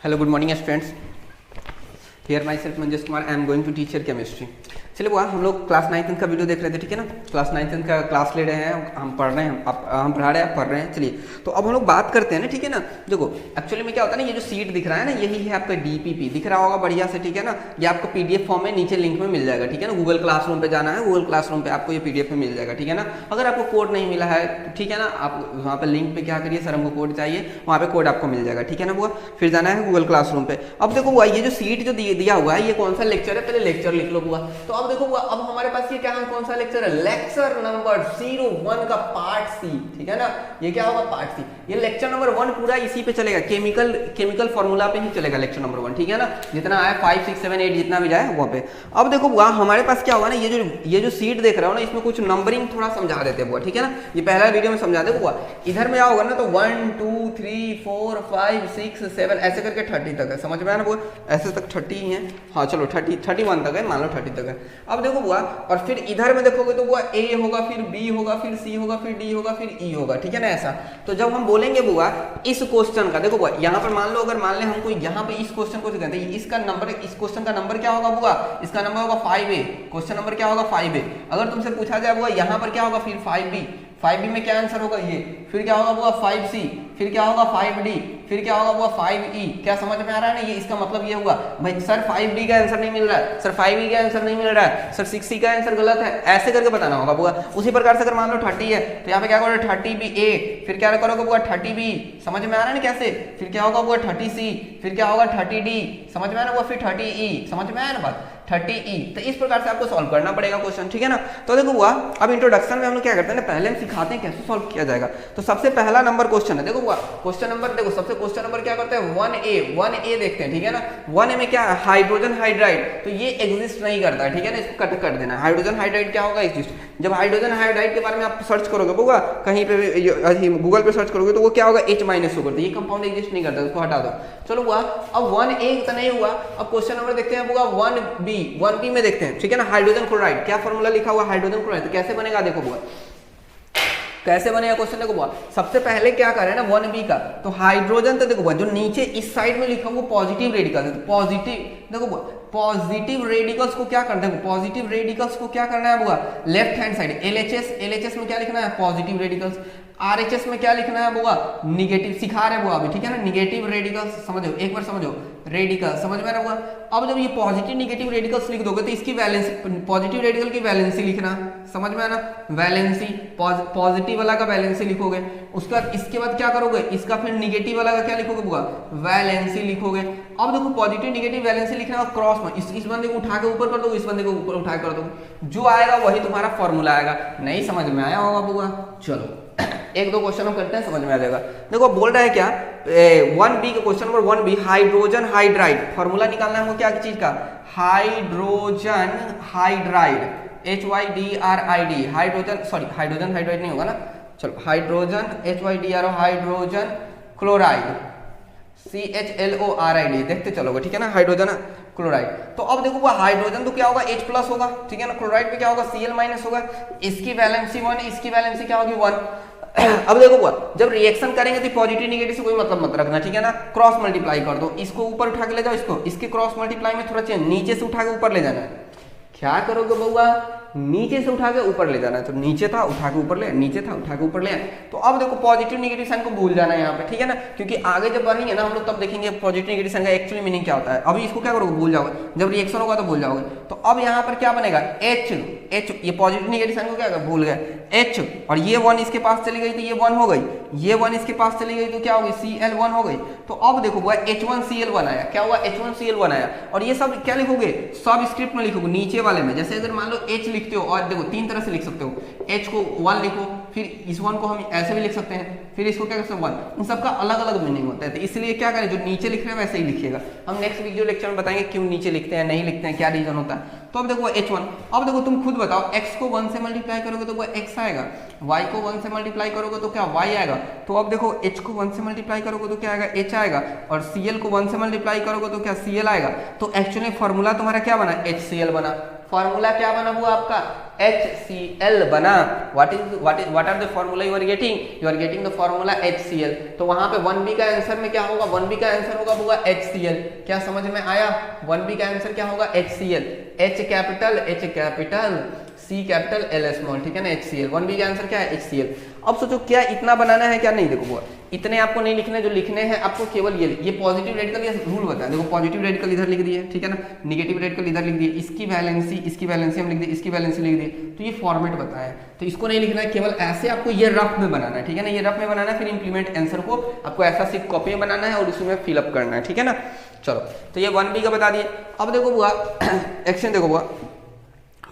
Hello, good morning students. Here myself Manjesh Kumar. I am going to teach your chemistry. चलिए बुआ, हम लोग class 9 का video देख रहे थे, ठीक है ना। क्लास 9 का क्लास ले रहे हैं, हम पढ़ रहे हैं, हम पढ़ा रहे हैं, पढ़ रहे हैं। चलिए तो अब हम लोग बात करते हैं ना, ठीक है ना। देखो एक्चुअली में क्या होता है ना, ये जो सीट दिख रहा है ना, यही है आपका डीपीपी, दिख रहा होगा बढ़िया से, ठीक है ना। ये आपको पीडीएफ फॉर्म में नीचे लिंक में मिल जाएगा, ठीक है ना। गूगल क्लासरूम पे जाना है, गूगल क्लासरूम पे आपको ये पीडीएफ में मिल जाएगा, ठीक है ना। अगर आपको कोड नहीं मिला है, ठीक है ना, आप वहाँ पे लिंक पे क्या करिए, सर हमको कोड चाहिए, वहाँ पे कोड आपको मिल जाएगा, ठीक है ना बुआ। फिर जाना है गूगल क्लासरूम पे। अब देखो बुआ, ये जो सीट जो दिया हुआ है, ये कौन सा लेक्चर है, पहले लेक्चर लिख लो बुआ। तो अब देखो बुआ, अब हमारे पास ये क्या है, कौन सा लेक्चर है, लेक्चर नंबर 01 का पार्ट सी, ठीक है ना। ये क्या होगा, पार्ट सी। ये लेक्चर नंबर 1 पूरा इसी पे चलेगा, केमिकल फार्मूला पे ही चलेगा लेक्चर नंबर 1, ठीक है ना। जितना आया 5 6 7 8 जितना भी जाए वहाँ पे। अब देखो बुआ, हमारे पास क्या होगा ना, ये जो सीट देख रहा हो ना, इसमें कुछ नंबरिंग थोड़ा समझा देते हैं बुआ, ठीक है ना। ये पहला वीडियो में समझा दे बुआ। इधर में आओगे ना तो 1 2 3 4 5 6 7 ऐसे करके 30 तक है, समझ में आया ना बुआ। ऐसे तक 30 ही है, हाँ चलो 31 तक है, मान लो 30 तक है। अब देखो बुआ, और फिर इधर में देखोगे तो बुआ ए होगा, फिर बी होगा, फिर सी होगा, फिर डी होगा, फिर ई होगा, ठीक है ना। ऐसा तो जब हम बोलेंगे बुआ इस क्वेश्चन का, देखो बुआ यहाँ पर मान लो, अगर मान ले हमको यहाँ पे इस क्वेश्चन को कहते हैं, इसका नंबर, इस क्वेश्चन का नंबर क्या होगा बुआ, इसका नंबर होगा 5A। क्वेश्चन नंबर क्या होगा, 5A। अगर तुमसे पूछा जाए बुआ यहाँ पर क्या होगा, फिर 5B में क्या आंसर होगा ये, फिर क्या होगा बुआ 5C, फिर क्या होगा 5D, फिर क्या होगा बुआ 5E। क्या समझ में आ रहा है ना, ये इसका मतलब ये हुआ भाई सर 5D का आंसर नहीं मिल रहा है, सर 5E का आंसर नहीं मिल रहा है, सर 6C का आंसर गलत है, ऐसे करके बताना होगा बुआ। उसी प्रकार से अगर मान लो 30 है तो यहाँ पे क्या करोगे 30BA, फिर क्या करोगे बुआ 30B, समझ में आ रहा है ना कैसे। फिर क्या होगा बुआ 30C, फिर क्या होगा 30D, समझ में आ रहा है बुआ, फिर 30E, समझ में आया ना बात, 30E। तो इस प्रकार से आपको सॉल्व करना पड़ेगा क्वेश्चन, ठीक है ना। तो देखो बुआ, अब इंट्रोडक्शन में हम लोग क्या करते हैं ना, पहले हम सिखाते हैं कैसे सॉल्व किया जाएगा। तो सबसे पहला नंबर क्वेश्चन है, देखो बुआ क्वेश्चन नंबर, देखो सबसे क्वेश्चन नंबर क्या करते हैं 1A देखते हैं, ठीक है ना। 1A में क्या है, हाइड्रोजन हाइड्राइड, तो ये एग्जिस्ट नहीं करता है, ठीक है ना, इसको कट कर देना। हाइड्रोजन हाइड्राइड क्या होगा, एग्जिस्ट। जब हाइड्रोजन हाइड्राइड के बारे में आप सर्च करोगे बुआ, कहीं पे भी गूगल पे सर्च करोगे तो वो क्या होगा H- होगा, तो ये कंपाउंड एग्जिस्ट नहीं करता, उसको हटा दो। चलो बुआ, अब 1A तो नहीं हुआ, अब क्वेश्चन नंबर देखते हैं बुआ 1B में देखते हैं, ठीक है ना। हाइड्रोजन क्लोराइड, क्या फॉर्मूला लिखा हुआ हाइड्रोजन क्लोराइड, तो कैसे बनेगा देखो बुआ, कैसे बनेगा क्वेश्चन देखो बुआ। सबसे पहले क्या करें ना 1B का, तो हाइड्रोजन, तो देखो बुआ जो नीचे इस साइड में लिखा हुआ पॉजिटिव रेडिकल है, तो पॉजिटिव देखो बुआ, पॉजिटिव रेडिकल्स को क्या करते हैं, पॉजिटिव रेडिकल्स को क्या करना है बुआ, लेफ्ट हैंड साइड LHS में क्या लिखना है, पॉजिटिव रेडिकल्स। RHS में क्या लिखना है बुआ, निगेटिव, सिखा रहे बुआ अभी, ठीक है ना। निगेटिव रेडिकल्स समझो, एक बार समझो, रेडिकल समझ में आ रहा बुआ। अब जब ये पॉजिटिव निगेटिव रेडिकल्स लिख दोगे तो इसकी वैलेंसी, पॉजिटिव रेडिकल की वैलेंसी लिखना, समझ में आना, वैलेंसी, पॉजिटिव वाला का वैलेंसी लिखोगे। उसके बाद इसके बाद क्या करोगे, इसका फिर निगेटिव वाला का क्या लिखोगे बुआ, वैलेंसी लिखोगे। अब देखो पॉजिटिव निगेटिव वैलेंसी लिखना और क्रॉस में इस बंदे को उठा के ऊपर कर दो, इस बंदे को ऊपर उठा कर दो, जो आएगा वही तुम्हारा फॉर्मूला आएगा। नहीं समझ में आया होगा बुआ, चलो एक दो क्वेश्चन हम करते हैं, समझ में आ जाएगा। देखो बोल रहा है क्या, 1B का question number 1B, hydrogen hydride, formula निकालना है हमको क्या चीज का, hydrogen hydride, HYDRID, hydrogen, sorry hydrogen hydride नहीं होगा ना, चलो hydrogen HYDR, hydrogen chloride CHLORID, देखते चलोगे, ठीक है ना, हाइड्रोजन क्लोराइड। तो अब देखो वो हाइड्रोजन तो क्या होगा H+ होगा, ठीक है ना, क्लोराइड पे क्या होगा Cl- होगा, इसकी वैलेंसी 1, इसकी वैलेंसी क्या होगी 1। अब देखो वो जब रिएक्शन करेंगे तो पॉजिटिव निगेटिव से कोई मतलब मत रखना, ठीक है ना। क्रॉस मल्टीप्लाई कर दो, इसको ऊपर उठा के ले जाओ, इसको, इसके क्रॉस मल्टीप्लाई में थोड़ा चेंज, नीचे से उठा के ऊपर ले जाना है। क्या करोगे बउआ, नीचे से उठा के ऊपर ले जाना है, तो नीचे था उठा के ऊपर ले, नीचे था उठा के ऊपर ले। तो अब देखो पॉजिटिव निगेटिव साइन को भूल जाना है यहाँ पे, ठीक है ना, क्योंकि आगे जब बढ़ेंगे ना हम लोग तब देखेंगे पॉजिटिव निगेटिव साइन का एक्चुअली मीनिंग क्या होता है। अभी इसको क्या करोगे, भूल जाओगे, जब रिएक्शन होगा तो भूल जाओगे। तो अब यहाँ पर क्या बनेगा H, ये पॉजिटिव निगेटिव साइन को क्या भूल गए H, और ये 1 इसके पास चली गई तो ये 1 हो गई, ये 1 इसके पास चली गई तो क्या होगी Cl1 हो गई। तो अब देखो वो H1Cl1 आया, क्या हुआ H1Cl1 आया। और ये सब क्या लिखोगे, सब स्क्रिप्ट में लिखोगे नीचे वाले में। जैसे अगर मान लो H लिखते हो, और देखो 3 तरह से लिख सकते हो, H को 1 लिखो, फिर इस 1 को हम ऐसे भी लिख सकते हैं, फिर इसको क्या कर सकते हैं 1, इन सबका अलग अलग मीनिंग होता है। तो इसलिए क्या करें, जो नीचे लिख रहे हैं वैसे ही लिखिएगा। हम नेक्स्ट वीडियो लेक्चर में बताएंगे क्यों नीचे लिखते हैं, नहीं लिखते हैं, क्या रीजन होता है। तो अब देखो H1, अब देखो तुम खुद बताओ, x को 1 से मल्टीप्लाई करोगे तो वो x आएगा, y को 1 से मल्टीप्लाई करोगे तो क्या y आएगा। तो अब देखो h को 1 से मल्टीप्लाई करोगे तो क्या आएगा, h आएगा, और Cl को 1 से मल्टीप्लाई करोगे तो क्या Cl आएगा। तो एक्चुअली फॉर्मूला तुम्हारा क्या बना, HCl बना। फॉर्मूला क्या बना हुआ आपका HCl बना। What are the formula you are getting the formula HCl। तो वहां पे 1b का आंसर में क्या होगा, 1b का आंसर होगा HCl। क्या समझ में आया, 1b का आंसर क्या होगा HCl, H capital C capital L small, ठीक है ना, HCl। 1b का आंसर क्या है HCl। अब सोचो क्या इतना बनाना है क्या, नहीं, देखो वो इतने आपको नहीं लिखने, जो लिखने हैं आपको केवल ये पॉजिटिव रेडिकल, ये रूल बताया, देखो पॉजिटिव रेडिकल इधर लिख दिए, ठीक है ना, नेगेटिव रेडिकल इधर लिख दिए, इसकी वैलेंसी हम लिख दिए, इसकी वैलेंसी लिख दी, तो ये फॉर्मेट बताया। तो इसको नहीं लिखना है, केवल ऐसे आपको ये रफ में बनाना है, ठीक है ना, ये रफ में बनाना है, फिर इंप्लीमेंट आंसर को आपको ऐसा सिर्फ कॉपी में बनाना है और उसमें फिलअप करना है, ठीक है ना। चलो तो ये 1b का बता दिए। अब देखो बुआ एक्शन देखो बुआ,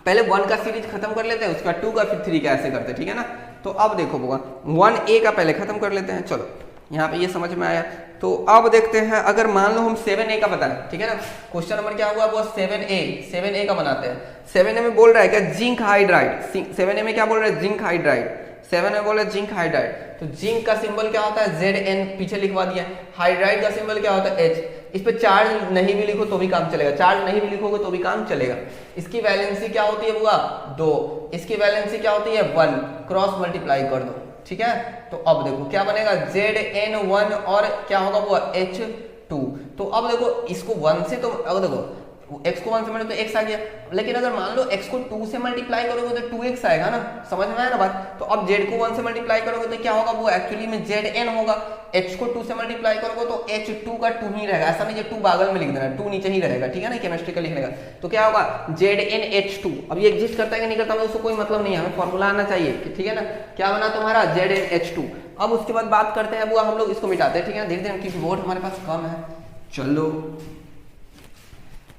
पहले 1 का सीरीज खत्म कर लेते हैं, उसके बाद 2 का, फिर 3 का, ऐसे करते हैं, ठीक है ना। तो अब देखो बुआ 1a का पहले खत्म कर लेते हैं। चलो यहाँ पे ये समझ में आया। तो अब देखते हैं, अगर मान लो हम 7a का बताएं, ठीक है ना, क्वेश्चन नंबर क्या हुआ वो 7a का बनाते हैं। 7a में बोल रहा है क्या, जिंक हाइड्राइड। 7a में क्या बोल रहा है, जिंक हाइड्राइड। 7 में बोल रहा है जिंक हाइड्राइड। तो जिंक का सिंबल क्या होता है Zn, पीछे लिखवा दिया। हाइड्राइड का सिंबल क्या होता है H। इस पे चार्ज नहीं भी लिखो तो भी काम चलेगा, चार्ज नहीं भी लिखोगे तो भी काम चलेगा। इसकी वैलेंसी क्या होती है बुआ 2, इसकी वैलेंसी क्या होती है 1, क्रॉस मल्टीप्लाई कर दो, ठीक है। तो अब देखो क्या बनेगा Zn1 और क्या होगा वो H2। तो अब देखो इसको 1 से, तो अब देखो x को 1 से मल्टीप्लाई तो x आ गया, लेकिन अगर मान लो x को 2 से मल्टीप्लाई करोगे तो 2x आएगा ना, समझ में आया ना बात। तो अब z को 1 से मल्टीप्लाई करोगे तो क्या होगा वो एक्चुअली में Zn होगा। h को 2 से मल्टीप्लाई करोगे तो h2 का 2 ही रहेगा, ऐसा नहीं है 2 बागल में लिख देना, 2 नीचे ही रहेगा, ठीक है ना, केमिस्ट्री का लिखने का। तो क्या होगा ZnH2। अब ये एग्जिस्ट करता है कि नहीं करता है उसको कोई मतलब नहीं है, हमें फॉर्मूला आना चाहिए, ठीक है ना। क्या बना तुम्हारा ZnH2। अब उसके बाद बात करते हैं वो हम लोग इसको मिटाते हैं, ठीक है, धीरे धीरे, क्योंकि वोट हमारे पास कम है। चलो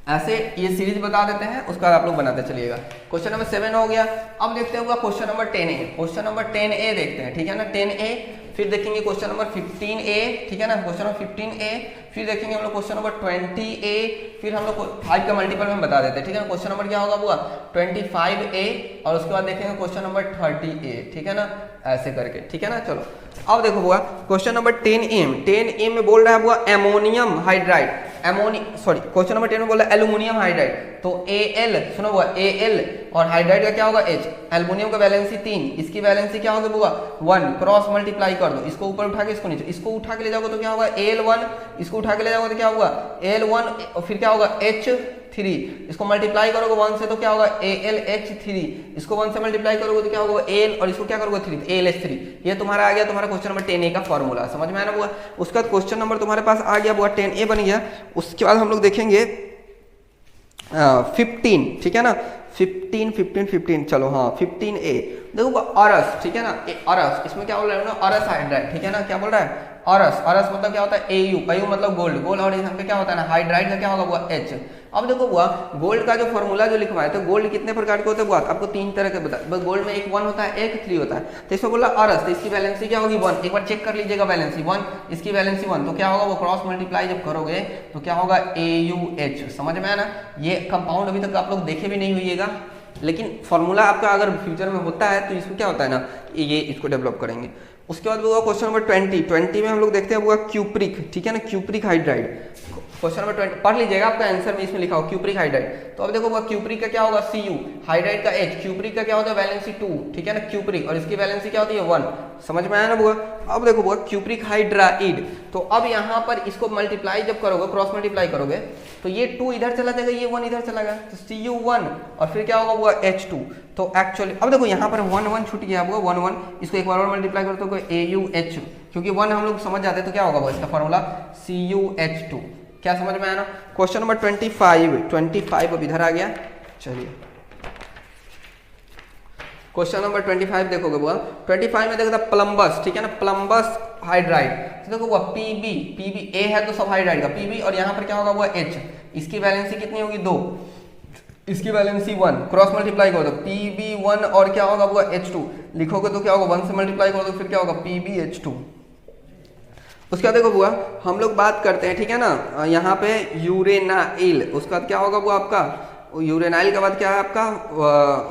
ऐसे ये सीरीज बता देते हैं, उसके बाद आप लोग बनाते चलिएगा। क्वेश्चन नंबर 7 हो गया। अब देखते हैं question number 10A। Question number 10A देखते हैं, ठीक है ना, 10A। फिर देखेंगे क्वेश्चन नंबर 15A, ठीक है ना, क्वेश्चन नंबर 15A। फिर देखेंगे हम लोग क्वेश्चन नंबर 20A। फिर हम लोग 5 का मल्टीपल में बता देते हैं, ठीक है ना। क्वेश्चन नंबर क्या होगा बुआ 25A, और उसके बाद देखेंगे क्वेश्चन नंबर 30A, ठीक है ना, ऐसे करके, ठीक है ना। चलो अब देखो बुआ क्वेश्चन नंबर 10A में बोल रहा है बुआ एमोनियम हाइड्राइड, क्वेश्चन नंबर 10 में बोल रहा है एल्यूमिनियम हाइड्राइड। तो Al, सुनो बुआ Al, और हाइड्राइड का क्या होगा H। एल्युमिनियम का वैलेंसी 3, इसकी वैलेंसी क्या होगा बुआ 1, क्रॉस मल्टीप्लाई कर दो, इसको ऊपर उठा के इसको नीचे, इसको उठा के ले जाओगे तो क्या होगा Al1, इसको उठा के ले जाओगे तो क्या होगा Al1, और फिर क्या होगा H3, इसको मल्टीप्लाई करोगे 1 से तो क्या होगा AlH3, इसको 1 से मल्टीप्लाई करोगे तो क्या होगा Al, और इसको क्या करोगे 3, AlH3। ये तुम्हारा आ गया तुम्हारा क्वेश्चन नंबर 10A का फॉर्मूला, समझ में आया ना बुआ। उसका क्वेश्चन नंबर तुम्हारे पास आ गया बुआ 10A बन गया। उसके बाद हम लोग देखेंगे 15, ठीक है ना, 15। चलो हाँ 15A देखो अरस, ठीक है ना, अरस, इसमें क्या बोल रहा है ना, अरस हाइड्राइड, ठीक है ना, क्या बोल रहा है अरस मतलब क्या होता है AU मतलब गोल्ड, और यहाँ पे क्या होता है ना हाइड्राइड का क्या होगा वो H। अब देखो बुआ गोल्ड का जो फॉर्मूला जो लिखवाया, तो गोल्ड कितने प्रकार के होते हैं बुआ, आपको 3 तरह के बता, बस गोल्ड में एक 1 होता है, एक 3 होता है। तो इसको बोला अरस, तो इसकी वैलेंसी क्या होगी 1, एक बार चेक कर लीजिएगा वैलेंसी 1, इसकी वैलेंसी 1, तो क्या होगा वो क्रॉस मल्टीप्लाई जब करोगे तो क्या होगा AUH, समझ में आया ना। ये कंपाउंड अभी तक आप लोग देखे भी नहीं हुईएगा, लेकिन फॉर्मूला आपका अगर फ्यूचर में होता है तो इसमें क्या होता है ना, ये इसको डेवलप करेंगे। उसके बाद होगा क्वेश्चन नंबर 20 में हम लोग देखते हैं वो क्यूप्रिक, ठीक है ना, क्यूप्रिक हाइड्राइड। क्वेश्चन नंबर 20 पढ़ लीजिएगा, आपका आंसर में इसमें लिखा हो क्यूप्रिक हाइड्राइड। तो अब देखो वो क्यूप्रिक का क्या होगा Cu, हाइड्राइड का H, क्यूप्रिक का क्या होता है वैलेंसी 2, ठीक है ना, क्यूप्रिक, और इसकी वैलेंसी क्या होती है 1, समझ में आया ना बुआ। अब देखो बुआ क्यूप्रिक हाइड्राइड, तो अब यहाँ पर इसको मल्टीप्लाई जब करोगे, क्रॉस मल्टीप्लाई करोगे तो ये 2 इधर चला जाएगा, ये 1 इधर चला गया, तो Cu1, और फिर क्या होगा बुआ H2। तो एक्चुअली अब देखो यहाँ पर 1 छूट गया बुआ 1, इसको एक बार और मल्टीप्लाई करो तो AUH, क्योंकि 1 हम लोग समझ जाते हैं, तो क्या होगा वो इसका फॉर्मूला CuH2। क्या समझ में आया ना। क्वेश्चन नंबर 25 अब इधर आ गया। चलिए क्वेश्चन नंबर 25 देखोगे बुआ, 25 में देखो प्लम्बस, ठीक है ना, प्लम्बस हाइड्राइड। तो देखो बुआ PB A है तो सब हाइड्राइड का PB, और यहाँ पर क्या होगा बुआ H, इसकी वैलेंसी कितनी होगी 2, इसकी वैलेंसी 1, क्रॉस मल्टीप्लाई करो तो PB1, और क्या होगा बुआ H2, लिखोगे तो क्या होगा 1 से मल्टीप्लाई करो तो फिर क्या होगा PBH2। उसके बाद देखो बुआ हम लोग बात करते हैं, ठीक है ना, यहाँ पे यूरेनाइल, उसके बाद क्या होगा बुआ आपका यूरेनाइल के बाद क्या है आपका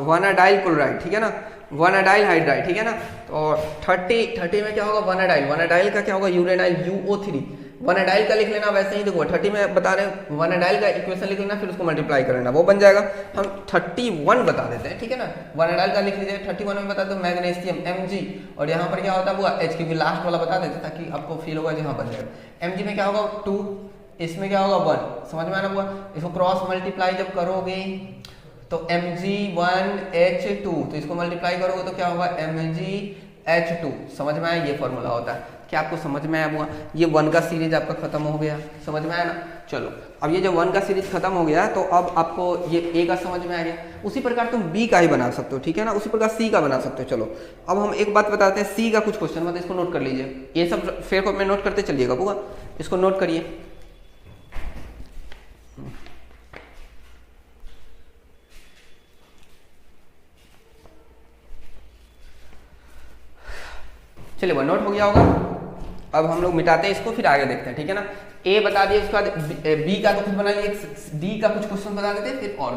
वानाडाइल क्लोराइड, ठीक है ना, वानाडाइल हाइड्राइड, ठीक है ना। तो 30 में क्या होगा वानाडाइल का क्या होगा यूरेनाइल UO3, वनाडाइल का लिख लेना वैसे ही, देखो 30 में बता रहे हैं वनाडाइल का इक्वेशन लिख लेना, फिर उसको मल्टीप्लाई कर लेना, वो बन जाएगा। हम 31 बता देते हैं, ठीक है ना। वनाडाइल का लिख लीजिए, 31 में बता दो मैग्नीशियम Mg, और यहाँ पर क्या होता है वो H, क्योंकि लास्ट वाला बता देते ताकि आपको फील होगा जहाँ बन जाएगा। Mg में क्या होगा 2, इसमें क्या होगा 1, समझ में आना हुआ। इसको क्रॉस मल्टीप्लाई जब करोगे तो Mg1H2, तो इसको मल्टीप्लाई करोगे तो क्या होगा MgH2, समझ में आया, ये फॉर्मूला होता है। क्या आपको समझ में आया हुआ? ये 1 का सीरीज आपका खत्म हो गया, समझ में आया ना। चलो अब ये जब 1 का सीरीज खत्म हो गया तो अब आपको ये A का समझ में आ गया, उसी प्रकार तुम B का ही बना सकते हो, ठीक है ना, उसी प्रकार C का बना सकते हो। चलो अब हम एक बात बताते हैं, C का कुछ क्वेश्चन, मतलब इसको नोट कर लीजिए, ये सब फेर को में नोट करते चलिएगा बुआ, इसको नोट करिए। चलिए वो नोट हो गया होगा। अब हम लोग मिटाते हैं इसको, फिर आगे देखते हैं, ठीक है ना। ए बता दिए, उसके बाद बी का तो कुछ बना लिए, डी का कुछ क्वेश्चन बता देते हैं, फिर और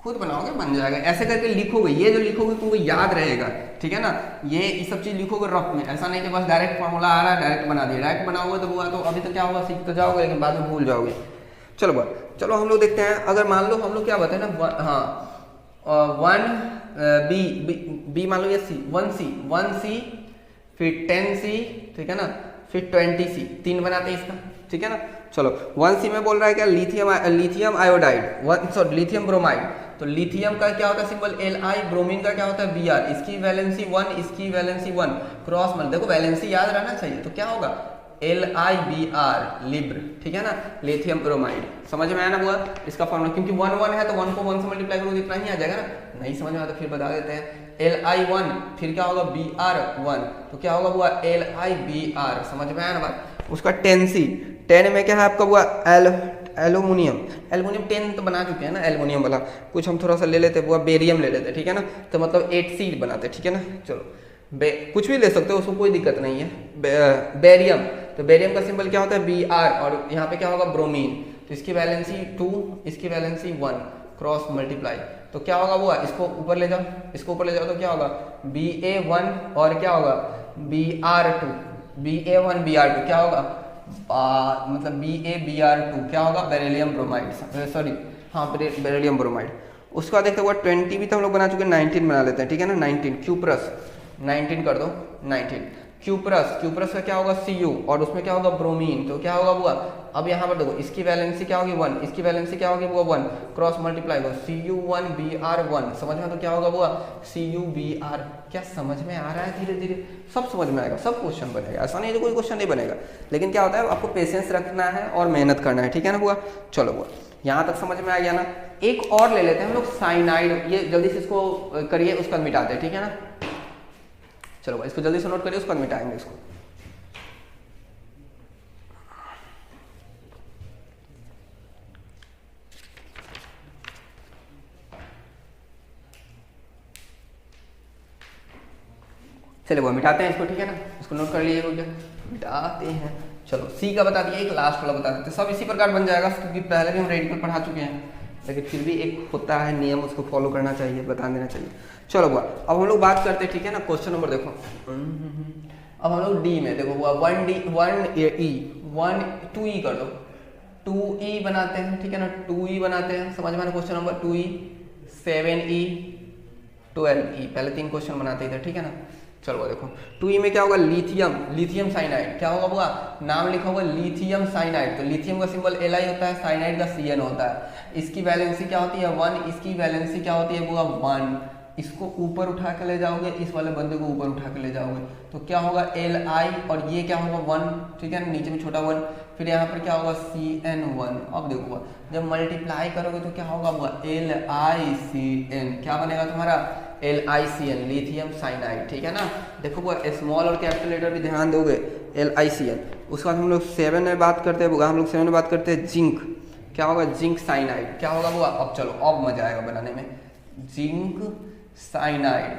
खुद बनाओगे बन जाएगा। ऐसे करके लिखोगे, ये जो लिखोगे तुमको याद रहेगा, ठीक है ना। ये सब चीज लिखोगे रफ में, ऐसा नहीं कि बस डायरेक्ट फॉर्मूला आ रहा है डायरेक्ट बना दिया। डायरेक्ट बनाओगे तो हुआ तो अभी तो क्या होगा, सीख तो जाओगे लेकिन बाद में भूल जाओगे। चलो चलो हम लोग देखते हैं, अगर मान लो हम लोग क्या बताए ना, हाँ 1 बी मान लो ये सी, 1C फिर 10C, ठीक है ना, फिर 20C, 3 बनाते हैं इसका, ठीक है ना। चलो 1C में बोल रहा है क्या, lithium iodide, sorry lithium bromide. तो लिथियम का क्या होता है सिंबल Li, ब्रोमीन का क्या होता है Br, इसकी वैलेंसी 1, इसकी वैलेंसी 1, क्रॉस मल्ट, देखो वैलेंसी याद रहना चाहिए, तो क्या होगा LiBr, लिब्र, ठीक है ना, लिथियम ब्रोमाइड। समझ में आया ना हुआ इसका फॉर्मूला, क्योंकि 1 1 है तो 1 को 1 से मल्टीप्लाई करोगे इतना ही आ जाएगा ना। नहीं समझ में आया तो फिर बता देते हैं, Li1 फिर क्या होगा Br1, तो क्या होगा हुआ LiBr, समझ में आया ना बात। उसका 10C, 10 में क्या है आपका हुआ एल्यूमिनियम 10 तो बना चुके हैं ना एल्यूमिनियम वाला, कुछ हम थोड़ा सा ले लेते हैं वो बेरियम ले लेते हैं, ठीक है ना, तो मतलब 8C बनाते हैं, ठीक है ना। चलो कुछ भी ले सकते हो, उसको कोई दिक्कत नहीं है। बेरियम, तो बेरियम का सिंबल क्या होता है Br, और यहाँ पे क्या होगा ब्रोमीन, तो इसकी वैलेंसी 2, इसकी वैलेंसी 1, क्रॉस मल्टीप्लाई, तो क्या होगा वो, इसको ऊपर ले जाओ, इसको ऊपर ले जाओ तो क्या होगा Ba1 और क्या होगा Br2, Ba1 Br2 क्या होगा मतलब BaBr2 क्या होगा बेरिलियम ब्रोमाइड, सॉरी हाँ बेरिलियम ब्रोमाइड। उसके बाद देखते हुआ 20 भी तो हम लोग बना चुके हैं, 19 बना लेते हैं, ठीक है ना। 19 क्यूप्रस, 19 कर दो, 19 क्यूप्रस का क्या होगा Cu, और उसमें क्या होगा ब्रोमीन, तो क्या होगा वो, अब यहाँ पर देखो इसकी वैलेंसी क्या होगी 1, इसकी वैलेंसी क्या होगी वो 1, क्रॉस मल्टीप्लाई हो Cu1 Br1, समझ में, तो क्या होगा वो Cu Br। क्या समझ में आ रहा है, धीरे धीरे सब समझ में आएगा, सब क्वेश्चन बनेगा, ऐसा नहीं है कोई क्वेश्चन नहीं बनेगा, लेकिन क्या होता है आपको पेशेंस रखना है और मेहनत करना है, ठीक है ना हुआ। चलो हुआ यहाँ तक समझ में आ गया ना। एक और ले लेते हैं हम लोग साइनाइड, ये जल्दी से इसको करिए उसका मिटाते हैं, ठीक है ना। चलो इसको जल्दी से नोट करिए, उसका मिटाएंगे इसको। चलिए वो मिटाते हैं इसको, ठीक है ना, इसको नोट कर लीजिए, मिटाते हैं। चलो सी का बता दिया, एक लास्ट वाला बता देते, सब इसी प्रकार बन जाएगा, क्योंकि पहले भी हम रेडिकल पढ़ा चुके हैं, लेकिन फिर भी एक होता है नियम, उसको फॉलो करना चाहिए, बता देना चाहिए। चलो बुआ अब हम लोग बात करते हैं, ठीक है ना। क्वेश्चन नंबर देखो, अब हम लोग डी में देखो बुआ 2E कर दो, 2E बनाते हैं, ठीक है ना, 2E बनाते हैं, समझ में। Question number 2E 7E 12E, पहले 3 क्वेश्चन बनाते थे, ठीक है ना। चलो देखो 2E में क्या होगा लिथियम साइनाइड, क्या होगा बुआ, नाम लिखा होगा लिथियम साइनाइड, तो लिथियम का सिंबल Li होता है, साइनाइड का Cn होता है, इसकी वैलेंसी क्या होती है 1, इसकी वैलेंसी क्या होती है बुआ 1, इसको ऊपर उठा के ले जाओगे, इस वाले बंदे को ऊपर उठा के ले जाओगे, तो क्या होगा Li, और ये क्या होगा 1, ठीक है, नीचे में छोटा 1, फिर यहाँ पर क्या होगा Cn1। अब देखो जब मल्टीप्लाई करोगे तो क्या होगा वो LiCn, क्या बनेगा तुम्हारा LiCn, लिथियम साइनाइड, ठीक है ना। देखो वो स्मॉल और कैपिटल लेटर भी ध्यान दोगे, LiCn। उसके बाद हम लोग 7 में बात करते हैं, हम लोग 7 में बात करते हैं जिंक, क्या होगा जिंक साइनाइड, क्या होगा वो, अब चलो अब मजा आएगा बनाने में, जिंक साइनाइड,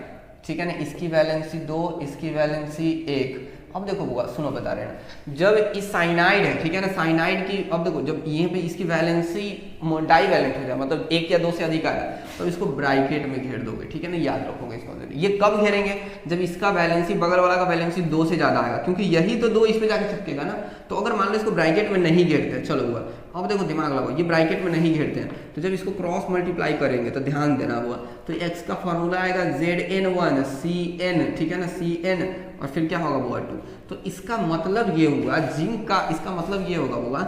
ठीक है ना, इसकी वैलेंसी 2, इसकी वैलेंसी 1। अब देखो बुआ सुनो बता रहे हैं, जब इस साइनाइड है, ठीक है ना, साइनाइड की, अब देखो जब ये पे इसकी वैलेंसी डाई वैलेंट हो जाए, मतलब 1 या 2 से अधिक आया, तो इसको ब्रैकेट में घेर दोगे, ठीक है ना, याद रखोगे इसको। ये कब घेरेंगे, जब इसका वैलेंसी बगल वाला का वैलेंसी 2 से ज्यादा आएगा, क्योंकि यही तो 2 इस पे जाके चिपकेगा ना। तो अगर मान लो इसको ब्रैकेट में नहीं घेरते, चलो हुआ, अब देखो दिमाग लगाओ, ये ब्रैकेट में नहीं घेरते हैं, तो जब इसको क्रॉस मल्टीप्लाई करेंगे तो ध्यान देना हुआ, तो x का फॉर्मूला आएगा ZN1 CN, ठीक है ना, CN, और फिर क्या होगा बुआ 2। तो इसका मतलब ये हुआ जिंक का, इसका मतलब ये होगा बुआ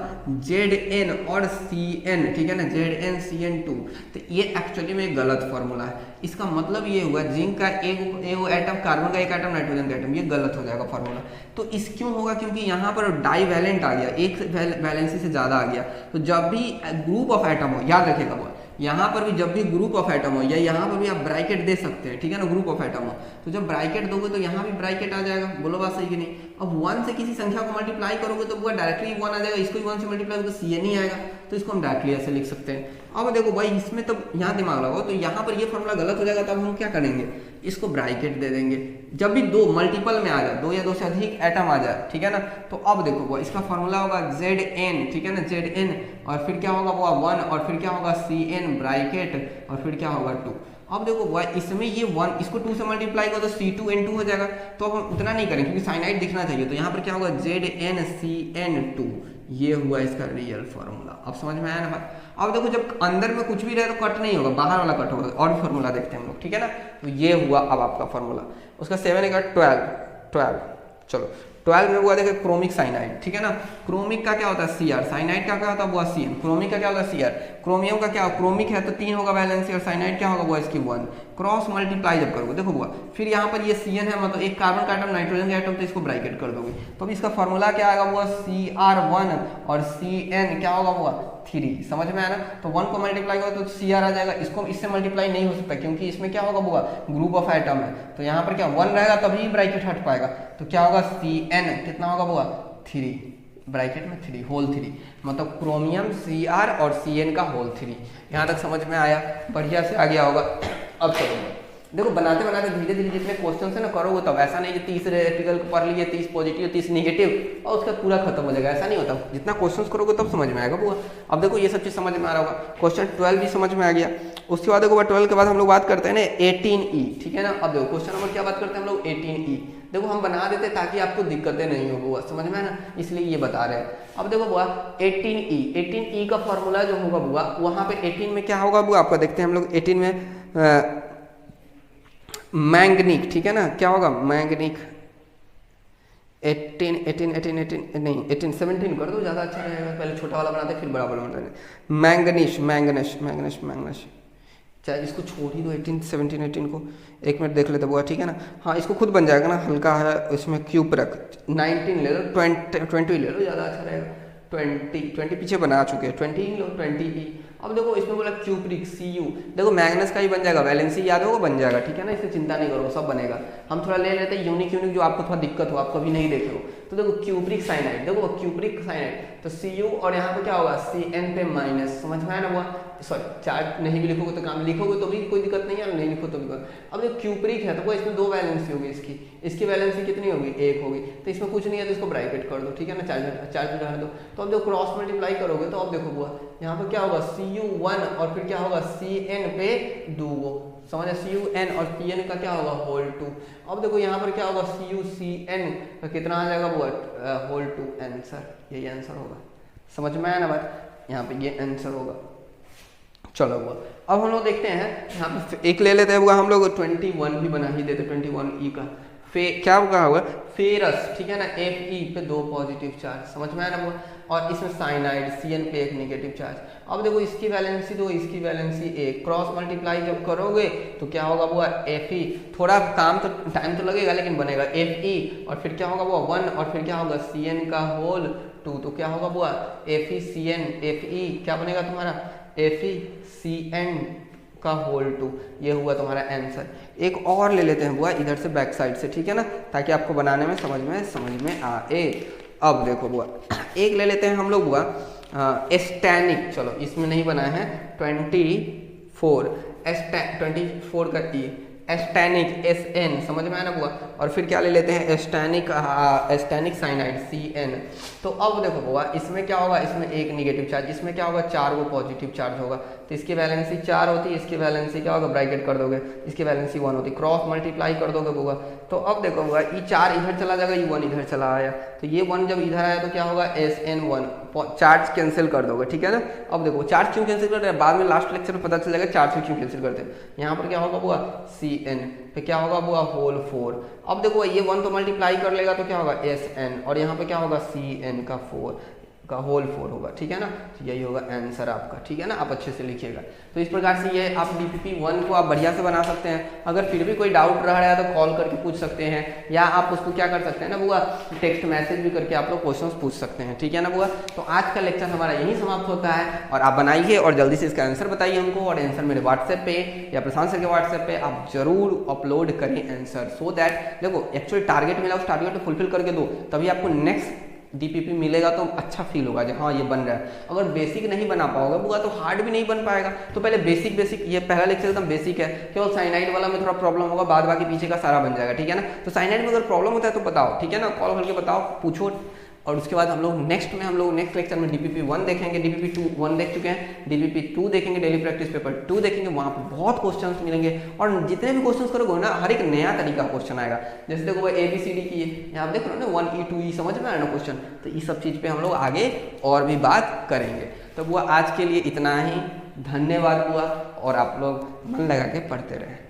Zn और Cn, ठीक है ना, ZnCN2। तो ये एक्चुअली में एक गलत फॉर्मूला है। इसका मतलब ये हुआ जिंक का एक एटम, कार्बन का एक एटम, नाइट्रोजन का एटम, ये गलत हो जाएगा फॉर्मूला। तो इस क्यों होगा, क्योंकि यहाँ पर डाई वैलेंट आ गया, एक वैलेंसी से ज्यादा आ गया। तो जब भी ग्रुप ऑफ एटम हो, याद रखिएगा बुआ, यहाँ पर भी जब भी ग्रुप ऑफ एटम हो, या यहाँ पर भी आप ब्रैकेट दे सकते हैं, ठीक है ना, ग्रुप ऑफ एटम हो, तो जब ब्रैकेट दोगे तो यहाँ भी ब्रैकेट आ जाएगा। बोलो बात सही कि नहीं। अब 1 से किसी संख्या को मल्टीप्लाई करोगे तो वो डायरेक्टली 1 आ जाएगा, इसको भी 1 से मल्टीप्लाई करोगे तो CN ही आएगा। तो इसको हम डायरेक्टली ऐसे लिख सकते हैं। अब देखो भाई इसमें तो यहाँ दिमाग लगाओ, तो यहाँ पर ये फॉर्मूला गलत हो जाएगा, तब हम क्या करेंगे, इसको ब्रैकेट दे देंगे। जब भी 2 मल्टीपल में आ जाए, 2 या 2 से अधिक एटम आ जाए, ठीक है ना, तो अब देखो वो इसका फॉर्मूला होगा Zn, ठीक है ना, Zn, और फिर क्या होगा वो 1, और फिर क्या होगा Cn ब्रैकेट, और फिर क्या होगा 2। अब देखो भाई इसमें ये 1, इसको 2 से मल्टीप्लाई करो तो C2N2 हो जाएगा। तो अब हम उतना नहीं करेंगे क्योंकि साइनाइड दिखना चाहिए, तो यहाँ पर क्या होगा ZnCN2, ये हुआ इसका रियल फॉर्मूला। अब समझ में आया ना भाई। अब देखो जब अंदर में कुछ भी रहे तो कट नहीं होगा, बाहर वाला कट होगा। और भी फॉर्मूला देखते हैं हम लोग, ठीक है ना। तो ये हुआ अब आपका फॉर्मूला। उसका 7 का 12। चलो 12 में हुआ देखे क्रोमिक साइनाइड, ठीक है ना। क्रोमिक का क्या होता है Cr, साइनाइड का क्या होता है वो Cn, क्रोमिक का क्या होता है Cr। क्रोमियम का क्या, क्रोमिक है तो 3 होगा वैलेंसी, और साइनाइड क्या होगा वो इसकी 1। क्रॉस मल्टीप्लाई जब करोगे देखो हुआ, फिर यहाँ पर ये Cn है, मतलब एक कार्बन का एटम, नाइट्रोजन का एटम, तो इसको ब्रैकेट कर दोगे। तो अब इसका फॉर्मूला क्या आएगा वो Cr1, और Cn क्या होगा वो 3। समझ में आया ना। तो 1 को मल्टीप्लाई करो तो Cr आ जाएगा, इसको इससे मल्टीप्लाई नहीं हो सकता क्योंकि इसमें क्या होगा वो ग्रुप ऑफ एटम है। तो यहाँ पर क्या 1 रहेगा तभी ब्रैकेट हट पाएगा। तो क्या होगा Cn कितना होगा वो 3, ब्रैकेट में 3, होल 3, मतलब क्रोमियम Cr और Cn का होल 3। यहाँ तक समझ में आया, बढ़िया से आ गया होगा। अब चलो देखो बनाते बनाते धीरे धीरे जितने क्वेश्चन है ना करोगे, तब ऐसा नहीं कि 30 रेटिकल पढ़ लिए, 30 पॉजिटिव 30 नेगेटिव और उसका पूरा खत्म हो जाएगा, ऐसा नहीं होता। जितना क्वेश्चन करोगे तब समझ में आएगा बुआ। अब देखो ये सब चीज समझ में आ रहा होगा, क्वेश्चन 12 भी समझ में आ गया। उसके बाद देखो 12 के बाद हम लोग बात करते हैं ना 18E, ठीक है ना। अब देखो क्वेश्चन नंबर क्या बात करते हैं हम लोग 18E। देखो हम बना देते ताकि आपको दिक्कतें नहीं हो बुआ, समझ में है ना, इसलिए ये बता रहे हैं। अब देखो बुआ 18E का फॉर्मूला जो होगा बुआ, वहां पे 18 में क्या होगा बुआ आपका देखते हैं हम लोग। 18 में मैंगनीक, ठीक है ना, क्या होगा मैंगनीक। 17 कर दो ज़्यादा अच्छा रहेगा, पहले छोटा वाला बनाते फिर बड़ा वाला बनाते। मैंगनीश, चाहे इसको छोड़ ही दो 18 को, 1 मिनट देख लेते बुआ, ठीक है ना। हाँ इसको खुद बन जाएगा ना, हल्का है इसमें क्यूब रख, 19 ले लो, 20 ले लो, ज़्यादा अच्छा रहेगा। 20 पीछे बना चुके हैं, 20 लो 20E। अब देखो इसमें बोला क्यूप्रिक Cu, देखो मैग्नस का ही बन जाएगा, वैलेंसी याद होगा बन जाएगा, ठीक है ना, इससे चिंता नहीं करो सब बनेगा। हम थोड़ा ले लेते हैं यूनिक जो आपको थोड़ा दिक्कत हो, आप कभी नहीं देखे हो। तो देखो क्यूप्रिक साइनाइड, देखो क्यूप्रिक साइनाइड तो Cu और यहाँ पे क्या होगा Cn पे माइनस, समझ में आया ना वो। सॉरी चार्ट नहीं भी लिखोगे तो काम, लिखोगे तो भी कोई दिक्कत नहीं है, नहीं लिखो तो भी। अब जो क्यूप्रिक है तो वो इसमें 2 वैलेंसी होगी, इसकी वैलेंसी कितनी होगी 1 होगी, तो इसमें कुछ नहीं है तो इसको ब्रैकेट कर दो, ठीक है ना, चार्ज में रहने दो। तो अब जो क्रॉस मल्टीप्लाई करोगे तो अब देखो बुआ यहाँ पर क्या होगा Cu1 और फिर क्या होगा Cn पे 2, समझ Cun और Cn का क्या होगा होल 2। अब देखो यहाँ पर क्या होगा CuCn का कितना आ जाएगा वो होल 2, आंसर यही आंसर होगा। समझ में आया ना बात, यहाँ पे ये आंसर होगा। चलो वो अब हम लोग देखते हैं यहाँ पे एक ले लेते हैं हम लोग 21 भी बना ही देते, 21E का क्या होगा फेरस, ठीक है ना, Fe पे 2 पॉजिटिव चार्ज, समझ में आया ना वो। और इसमें साइनाइड Cn पे 1 नेगेटिव चार्ज। अब देखो इसकी वैलेंसी 2, इसकी वैलेंसी 1, क्रॉस मल्टीप्लाई जब करोगे तो क्या होगा वो Fe, थोड़ा काम तो टाइम तो लगेगा लेकिन बनेगा Fe, और फिर क्या होगा वो 1 और फिर क्या होगा Cn का होल 2, तो क्या होगा वो FeCn, Fe क्या बनेगा तुम्हारा FeCn का होल 2, ये हुआ तुम्हारा आंसर। एक और ले लेते हैं बुआ इधर से बैक साइड से, ठीक है ना, ताकि आपको बनाने में समझ में आए। अब देखो बुआ एक ले लेते हैं हम लोग बुआ एस्टैनिक, चलो इसमें नहीं बना है 24 का E, एस्टैनिक SN, समझ में आया ना बुआ। और फिर क्या ले लेते हैं एस्टैनिक साइनाइड CN। तो अब देखो बुआ इसमें क्या होगा, इसमें एक निगेटिव चार्ज, इसमें क्या होगा 4 वो पॉजिटिव चार्ज होगा, तो इसकी वैलेंसी 4 होती है, इसकी वैलेंसी क्या होगा ब्रैकेट कर दोगे, इसकी वैलेंसी 1 होती है, क्रॉस मल्टीप्लाई कर दोगे बुआ। तो अब देखो बुआ ये 4 इधर चला जाएगा, ये 1 इधर चला आया, तो ये 1 जब इधर आया तो क्या होगा SN1, चार्ज कैंसिल कर दोगे, ठीक है ना। अब देखो चार्ज क्यों कैंसिल कर रहे हैं, बाद में लास्ट लेक्चर में पता चल जाएगा चार्ज क्यों कैंसिल करते हैं। यहाँ पर क्या होगा बुआ CN, फिर क्या होगा बुआ होल 4। अब देखो ये 1 तो मल्टीप्लाई कर लेगा तो क्या होगा SN, और यहाँ पे क्या होगा CN का 4 का होल 4 होगा, ठीक है ना। तो यही होगा आंसर आपका, ठीक है ना, आप अच्छे से लिखिएगा। तो इस प्रकार से ये आप DPP1 को आप बढ़िया से बना सकते हैं। अगर फिर भी कोई डाउट रह रहा है तो कॉल करके पूछ सकते हैं, या आप उसको क्या कर सकते हैं ना बुआ, टेक्स्ट मैसेज भी करके आप लोग क्वेश्चंस पूछ सकते हैं, ठीक है ना बुआ। तो आज का लेक्चर हमारा यही समाप्त होता है, और आप बनाइए और जल्दी से इसका आंसर बताइए हमको, और आंसर मेरे व्हाट्सएप पे या प्रशांत सर के व्हाट्सएप पे आप जरूर अपलोड करें आंसर, सो दैट देखो एक्चुअली टारगेट मिला, उस टारगेट को फुलफिल करके दो, तभी आपको नेक्स्ट DPP मिलेगा, तो अच्छा फील होगा हाँ ये बन रहा है। अगर बेसिक नहीं बना पाओगे बुआ तो हार्ड भी नहीं बन पाएगा। तो पहले बेसिक ये पहला लेक्चर एकदम बेसिक है, केवल साइनाइड वाला में थोड़ा प्रॉब्लम होगा, बाद बाकी पीछे का सारा बन जाएगा, ठीक है ना। तो साइनाइड में अगर प्रॉब्लम होता है तो बताओ, ठीक है ना, कॉल करके बताओ, पूछो। और उसके बाद हम लोग नेक्स्ट लेक्चर में DPP1 देखेंगे, DPP1 देख चुके हैं, DPP2 देखेंगे, डेली प्रैक्टिस पेपर 2 देखेंगे, वहाँ पर बहुत क्वेश्चंस मिलेंगे, और जितने भी क्वेश्चंस करोगे ना हर एक नया तरीका क्वेश्चन आएगा। जैसे देखो वो ABCD की है, यहाँ आप देख रहे हो ना 1E 2E, समझ में आया ना क्वेश्चन। तो इस सब चीज़ पे हम लोग आगे और भी बात करेंगे। तो बुआ आज के लिए इतना ही, धन्यवाद बुआ, और आप लोग मन लगा के पढ़ते रहे।